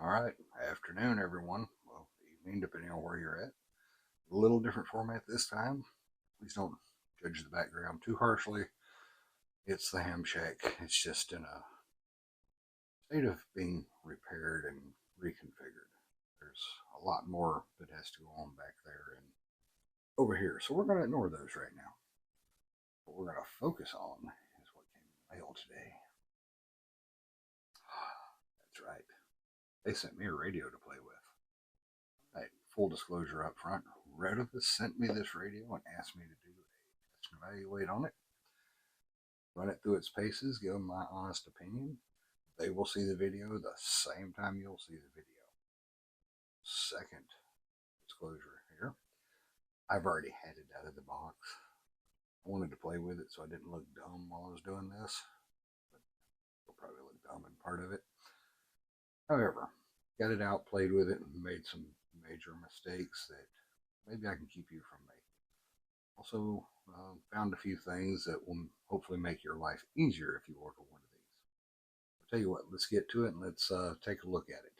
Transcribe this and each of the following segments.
All right, afternoon, everyone. Well, evening, depending on where you're at. A little different format this time. Please don't judge the background too harshly. It's the ham shack. It's just in a state of being repaired and reconfigured. There's a lot more that has to go on back there and over here. So we're going to ignore those right now. What we're going to focus on is what came in the mail today. That's right. They sent me a radio to play with. Right, full disclosure up front, Retevis sent me this radio and asked me to do a test and evaluate on it, run it through its paces, give them my honest opinion. They will see the video the same time you'll see the video. Second disclosure here, I've already had it out of the box. I wanted to play with it so I didn't look dumb while I was doing this, but I'll probably look dumb in part of it. However, got it out, played with it, and made some major mistakes that maybe I can keep you from making. Also, found a few things that will hopefully make your life easier if you order one of these. I'll tell you what, let's get to it and let's take a look at it.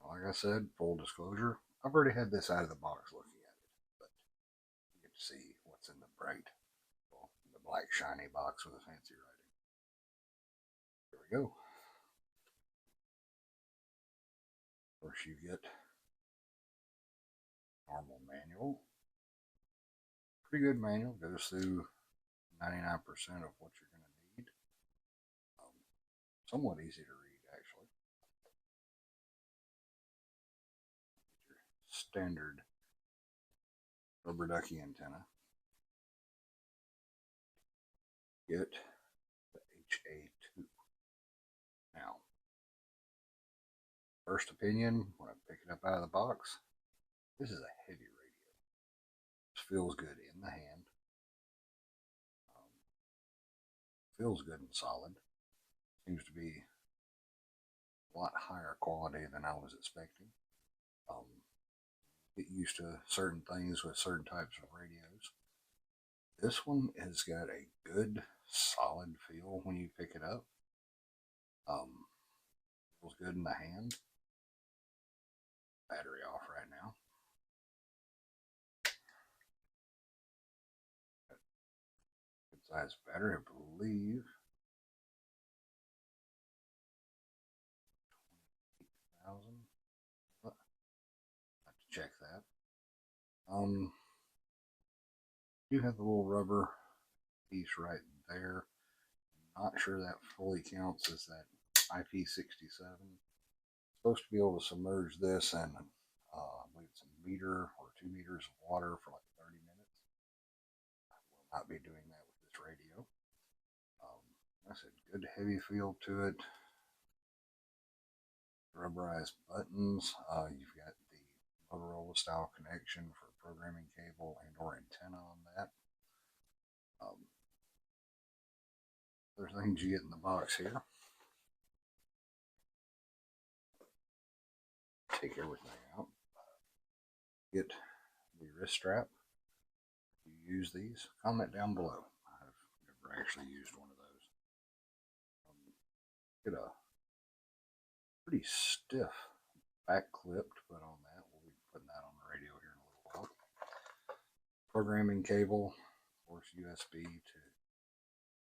Like I said, full disclosure, I've already had this out of the box looking at it, but you get to see what's in the bright, well, the black shiny box with the fancy writing. Here we go. First you get normal manual. Pretty good manual, goes through 99% of what you're going to need. Somewhat easy to read, actually. Your standard rubber ducky antenna. Get the HA2. Now, first opinion, when I pick it up out of the box, this is a heavy radio. This feels good in the hand. Feels good and solid. Seems to be a lot higher quality than I was expecting. Get used to certain things with certain types of radios. This one has got a good, solid feel when you pick it up. Feels good in the hand. Battery off right now. Good size battery, I believe. 20,000. Have to check that. You have the little rubber piece right there. Not sure that fully counts as that IP67. Supposed to be able to submerge this in, I believe it's a meter or 2 meters of water for like 30 minutes. I will not be doing that with this radio. I said good heavy feel to it. Rubberized buttons. You've got the Motorola style connection for programming cable and or antenna on that. There's things you get in the box here. Take everything out. Get the wrist strap. You use these. Comment down below. I've never actually used one of those. Get a pretty stiff back clip to put on that. We'll be putting that on the radio here in a little while. Programming cable, of course, USB to,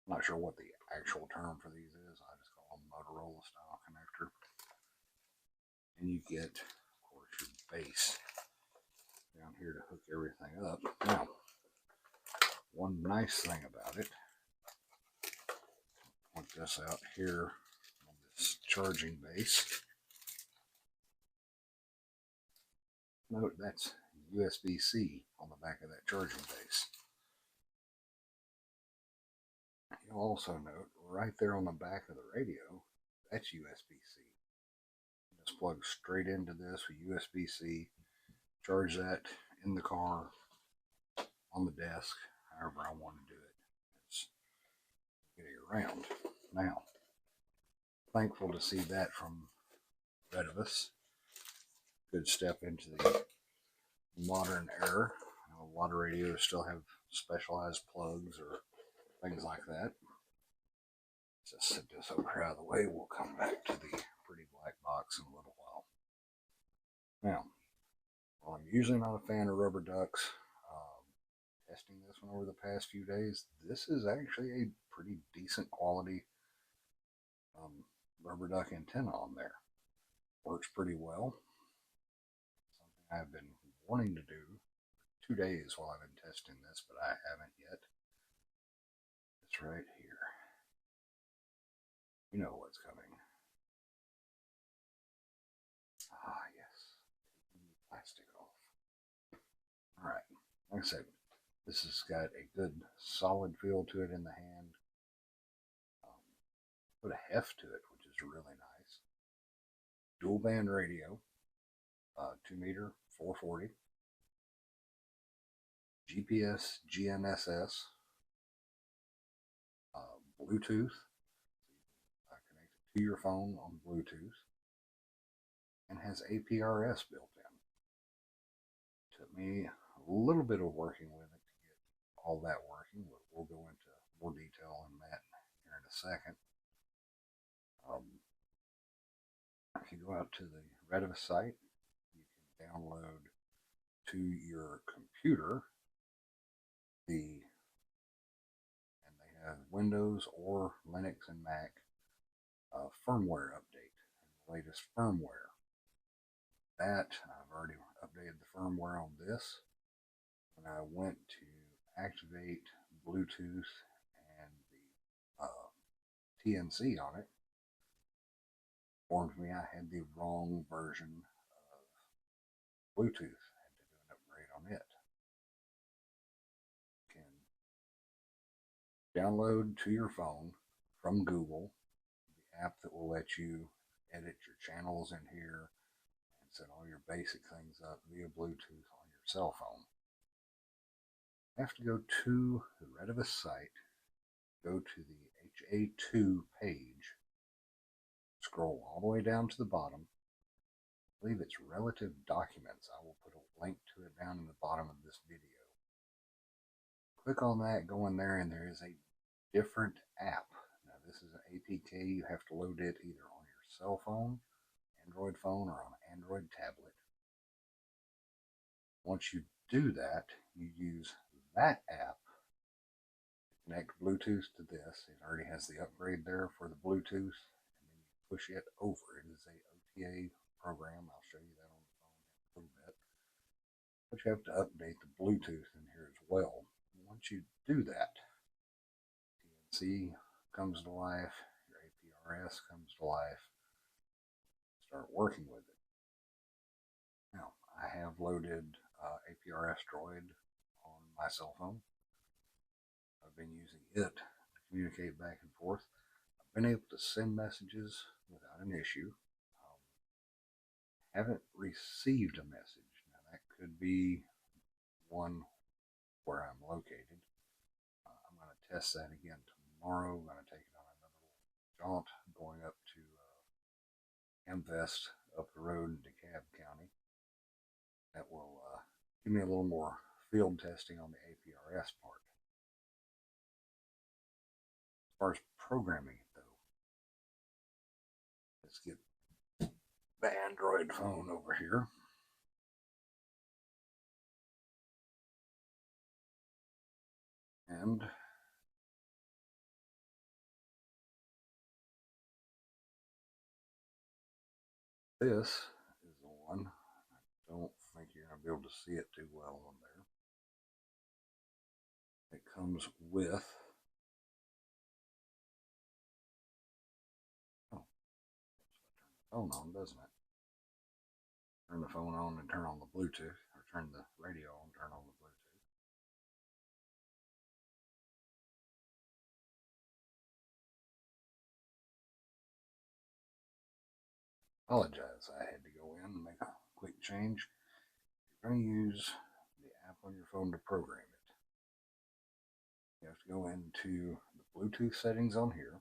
I'm not sure what the actual term for these is. I just call them Motorola style connector. And you get, of course, your base down here to hook everything up. Now, one nice thing about it, point this out here on this charging base. Note that's USB-C on the back of that charging base. You'll also note right there on the back of the radio, that's USB-C. Just plug straight into this with USB-C, charge that in the car, on the desk, however I want to do it. It's getting around. Now, thankful to see that from Retevis. Good step into the modern era. A lot of radios still have specialized plugs or things like that. Just set this over out of the way. We'll come back to the pretty black box in a little while. Now, while I'm usually not a fan of rubber ducks, testing this one over the past few days, this is actually a pretty decent quality rubber duck antenna on there. Works pretty well. Something I've been wanting to do 2 days while I've been testing this, but I haven't yet. It's right here. You know what's coming. Ah, yes. Taking the plastic off. Alright, like I said, this has got a good solid feel to it in the hand. Put a heft to it, which is really nice. Dual band radio, 2 meter, 440. GPS, GNSS, Bluetooth, connected to your phone on Bluetooth, and has APRS built in. Took me a little bit of working with it to get all that working, but we'll go into more detail on that here in a second. If you go out to the Retevis site, you can download to your computer and they have Windows or Linux and Mac firmware update, the latest firmware. That I've already updated the firmware on this. When I went to activate Bluetooth and the TNC on it, informed me I had the wrong version of Bluetooth. I had to do an upgrade on it. You can download to your phone from Google the app that will let you edit your channels in here and set all your basic things up via Bluetooth on your cell phone. You have to go to the Retevis site, go to the HA2 page, scroll all the way down to the bottom. I believe it's ReleventDocuments. I will put a link to it down in the bottom of this video. Click on that, go in there, and there is a different app. Now this is an APK. You have to load it either on your cell phone, Android phone, or on an Android tablet. Once you do that, you use that app to connect Bluetooth to this. It already has the upgrade there for the Bluetooth, and then you push it over. It is a OTA program. I'll show you that on the phone in a little bit. But you have to update the Bluetooth in here as well. Once you do that, TNC comes to life, your APRS comes to life. Start working with it. Now, I have loaded APRSDroid on my cell phone. I've been using it to communicate back and forth. I've been able to send messages without an issue. Haven't received a message. Now, that could be one where I'm located. I'm going to test that again tomorrow. I'm going to take it on another little jaunt going up to Amvest up the road in DeKalb County. That will give me a little more field testing on the APRS part. As far as programming it though, let's get the Android phone over here. And this is the one. I don't think you're going to be able to see it too well on there. It comes with, oh, phone on, doesn't it? Turn the phone on and turn on the Bluetooth, or turn the radio on and turn on the Bluetooth. Apologize, I had to go in and make a quick change. You're going to use the app on your phone to program it. You have to go into the Bluetooth settings on here,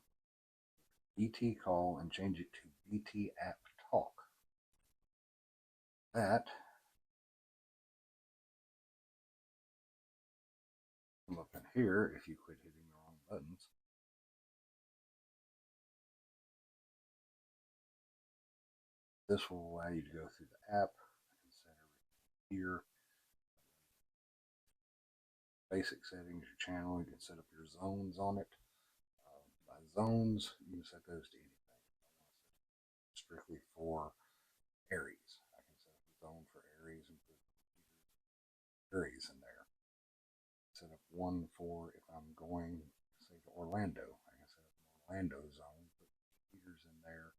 BT call, and change it to BT app talk. That come up in here if you quit hitting the wrong buttons. This will allow you to go through the app and set everything here. Basic settings, your channel, you can set up your zones on it. By zones, you can set those to anything. Strictly for Aries. I can set up a zone for Aries and put Aries in there. Set up one for if I'm going, say, to Orlando. I can set up an Orlando zone, put computers in there.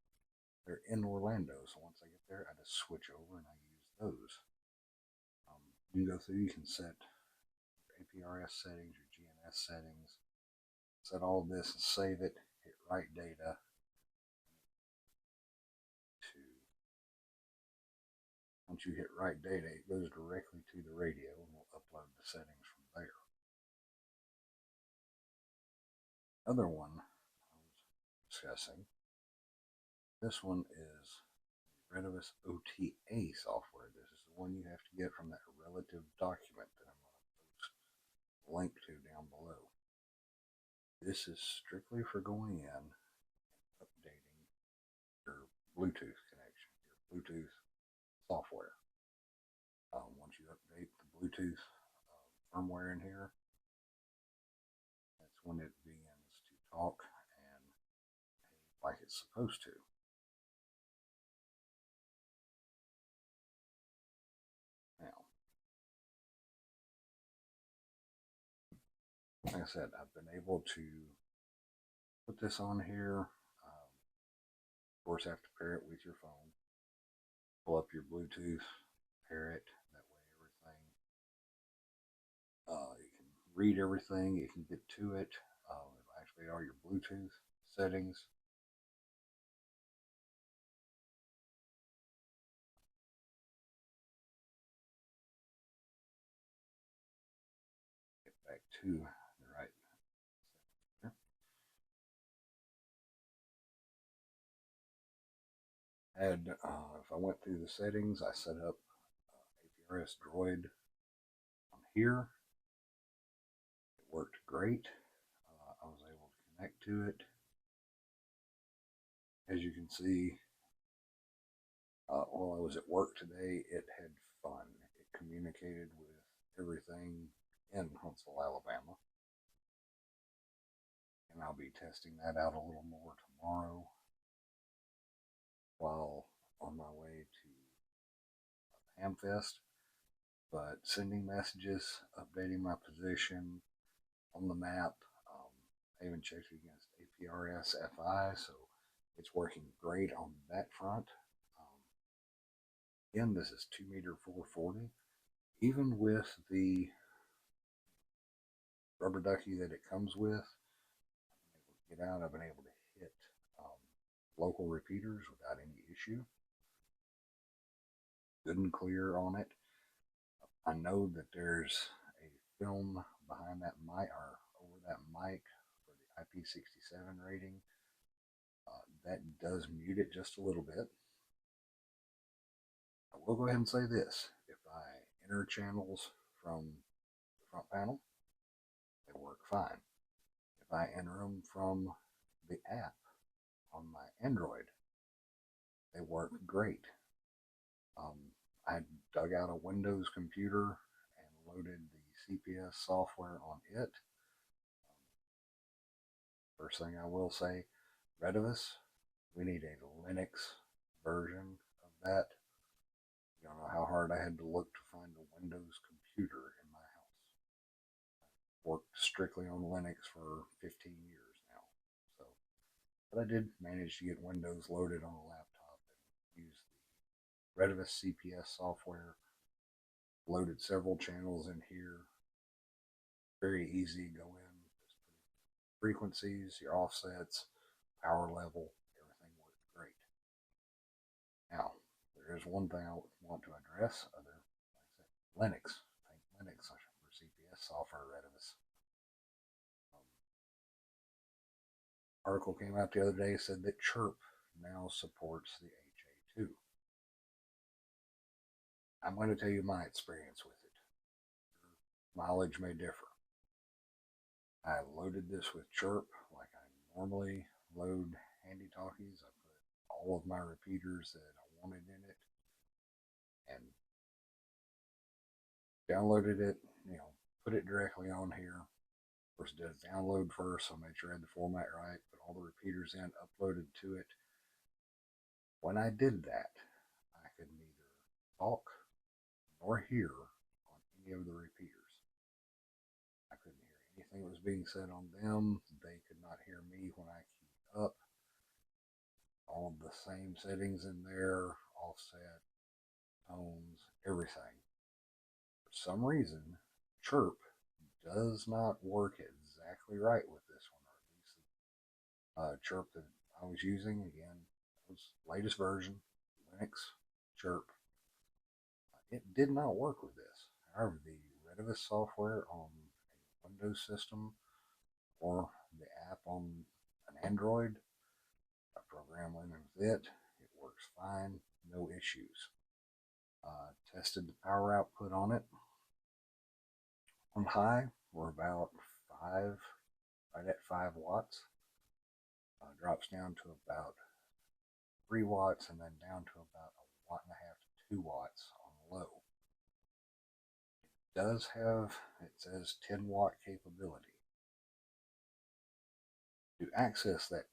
They're in Orlando, so once I get there, I just switch over and I use those. You can go through, you can set your APRS settings, your GNSS settings, set all of this and save it, hit write data to, once you hit write data, it goes directly to the radio and we'll upload the settings from there. Other one I was discussing, this one is Retevis OTA software. This is the one you have to get from that relative document that I'm going to post a link to down below. This is strictly for going in and updating your Bluetooth connection, your Bluetooth software. Once you update the Bluetooth firmware in here, that's when it begins to talk and behave like it's supposed to. Now, like I said, I've been able to put this on here. Of course, have to pair it with your phone. Pull up your Bluetooth, pair it. That way, everything you can read everything. You can get to it. Actually, are your Bluetooth settings. Get back to the right. And if I went through the settings, I set up APRSDroid on here. It worked great. I was able to connect to it. As you can see, while I was at work today, it had fun. It communicated with everything in Huntsville, Alabama. And I'll be testing that out a little more tomorrow while on my way to Hamfest. But sending messages, updating my position on the map, I even checked it against APRS FI, so it's working great on that front. Again, this is 2-meter 440. Even with the rubber ducky that it comes with, I've been able to get out. I've been able to hit local repeaters without any issue. Good and clear on it. I know that there's a film behind that mic or over that mic for the IP67 rating. That does mute it just a little bit. I will go ahead and say this. If I enter channels from the front panel, they work fine. If I enter them from the app on my Android, they work great. I dug out a Windows computer and loaded the CPS software on it. First thing I will say, Retevis, we need a Linux version of that. You don't know how hard I had to look to find a Windows computer in my house. I've worked strictly on Linux for 15 years now. So, but I did manage to get Windows loaded on a laptop and use the Retevis CPS software. Loaded several channels in here. Very easy to go in. Just put frequencies, your offsets, power level, everything works great. Now, there is one thing I want to address, like I said, Linux. Thank Linux for CPS software Retevis. Article came out the other day, said that Chirp now supports the HA2. I'm going to tell you my experience with it. Your mileage may differ. I loaded this with Chirp like I normally load handy talkies. I put all of my repeaters that I wanted in it and downloaded it, put it directly on here. Of course, did a download first, so I made sure I had the format right, put all the repeaters in, uploaded to it. When I did that, I could neither talk nor hear on any of the repeaters. I couldn't hear anything that was being said on them. They could not hear me when I keyed up. All of the same settings in there, offset, tones, everything. For some reason, Chirp does not work exactly right with this one, or at least the Chirp that I was using. Again, it was latest version, Linux Chirp. It did not work with this. However, the Retevis software on a Windows system or the app on an Android, I program with it. It works fine, no issues. Tested the power output on it. On high, we're about 5, right at 5 watts. Drops down to about 3 watts and then down to about 1.5 to 2 watts on low. It does have, it says 10 watt capability. To access that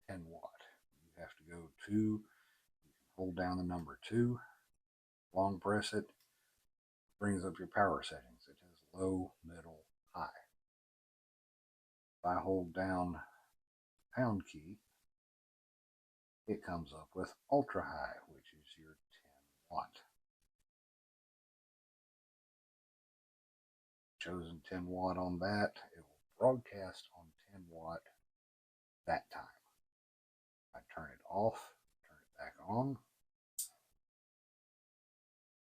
10 watt, you have to go to, you can hold down the number 2, long press it, brings up your power settings. It has low, middle, high. If I hold down the pound key, it comes up with ultra high, which is your 10 watt. Chosen 10 watt on that, it will broadcast on 10 watt that time. I turn it off, turn it back on.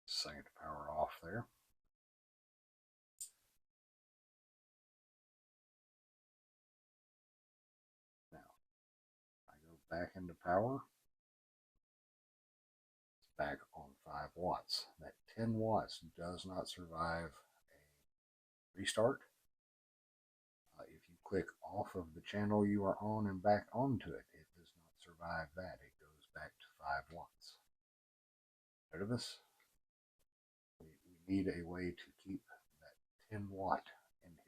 Second power off there. Now, I go back into power. It's back on 5 watts. That 10 watts does not survive a restart. If you click off of the channel you are on and back onto it, it does not survive that. It goes back to 5 watts. Retevis, we need a way to keep that 10 watt in here.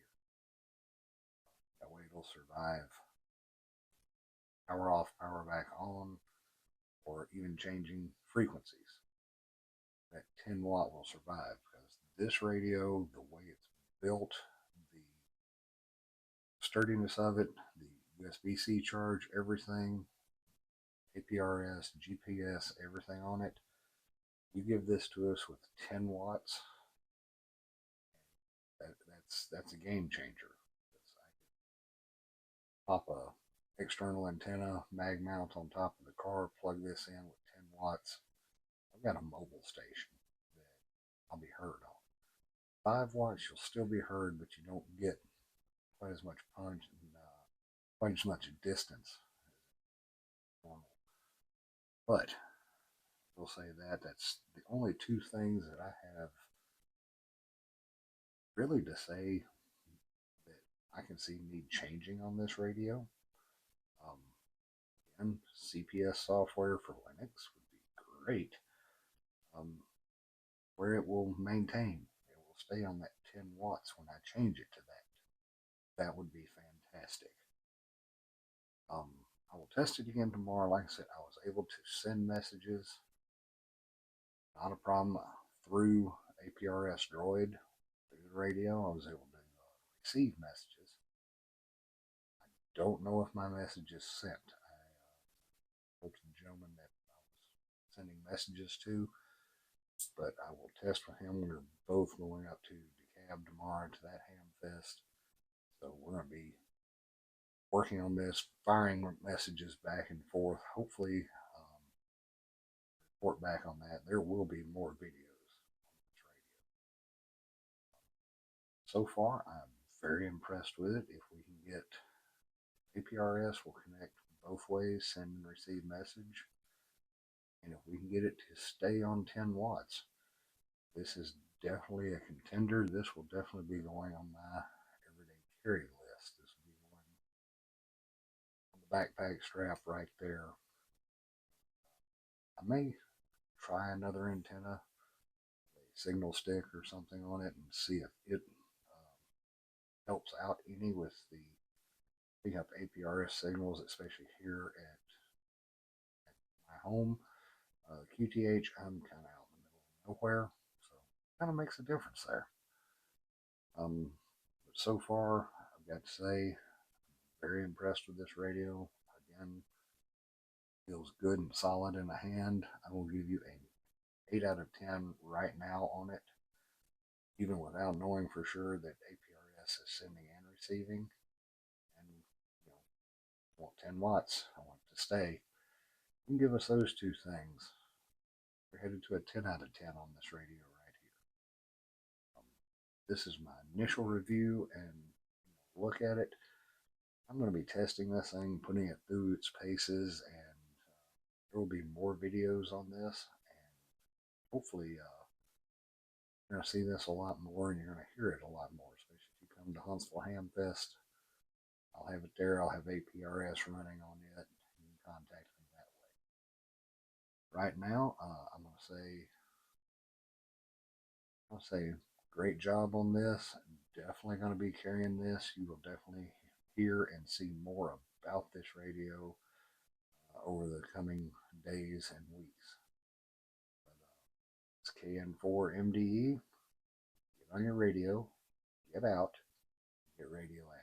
That way it'll survive power off, power back on, or even changing frequencies. That 10 watt will survive because this radio, the way it's built, the sturdiness of it, the USB-C charge, everything, APRS, GPS, everything on it. You give this to us with 10 watts, that's a game changer. I could pop a external antenna, mag mount on top of the car, plug this in with 10 watts. I've got a mobile station that I'll be heard on. 5 watts, you'll still be heard, but you don't get quite as much punch and quite as much distance as normal. But we'll say that's the only 2 things that I have really to say that I can see need changing on this radio. And CPS software for Linux would be great. Where it will maintain, it will stay on that 10 watts when I change it to that. That would be fantastic. I will test it again tomorrow. Like I said, I was able to send messages, not a problem, through APRSDroid, through the radio. I was able to receive messages. I don't know if my message is sent. I spoke to the gentleman that I was sending messages to, but I will test with him. We're both going up to DeKalb tomorrow to that ham fest, so we're going to be working on this, firing messages back and forth. Hopefully, report back on that. There will be more videos on this radio. So far, I'm very impressed with it. If we can get APRS, will connect both ways, send and receive message. And if we can get it to stay on 10 watts, this is definitely a contender. This will definitely be going on my everyday carry list. This would be one on the backpack strap right there. I may try another antenna, a signal stick or something on it, and see if it helps out any with the picking up APRS signals, especially here at my home. QTH, I'm kind of out in the middle of nowhere, so kind of makes a difference there. But so far, I've got to say, very impressed with this radio. Again, feels good and solid in the hand. I will give you an 8 out of 10 right now on it, even without knowing for sure that APRS is sending and receiving. And you know, I want 10 watts. I want it to stay. You can give us those two things. We're headed to a 10 out of 10 on this radio right here. This is my initial review and look at it. I'm going to be testing this thing, putting it through its paces, and there will be more videos on this. And hopefully, you're going to see this a lot more, and you're going to hear it a lot more, especially if you come to Huntsville Ham Fest. I'll have it there. I'll have APRS running on it. You can contact me that way. Right now, I'm going to say great job on this. Definitely going to be carrying this. You will definitely hear and see more about this radio over the coming days and weeks. But, it's KN4MDE. Get on your radio, get out, get radioactive.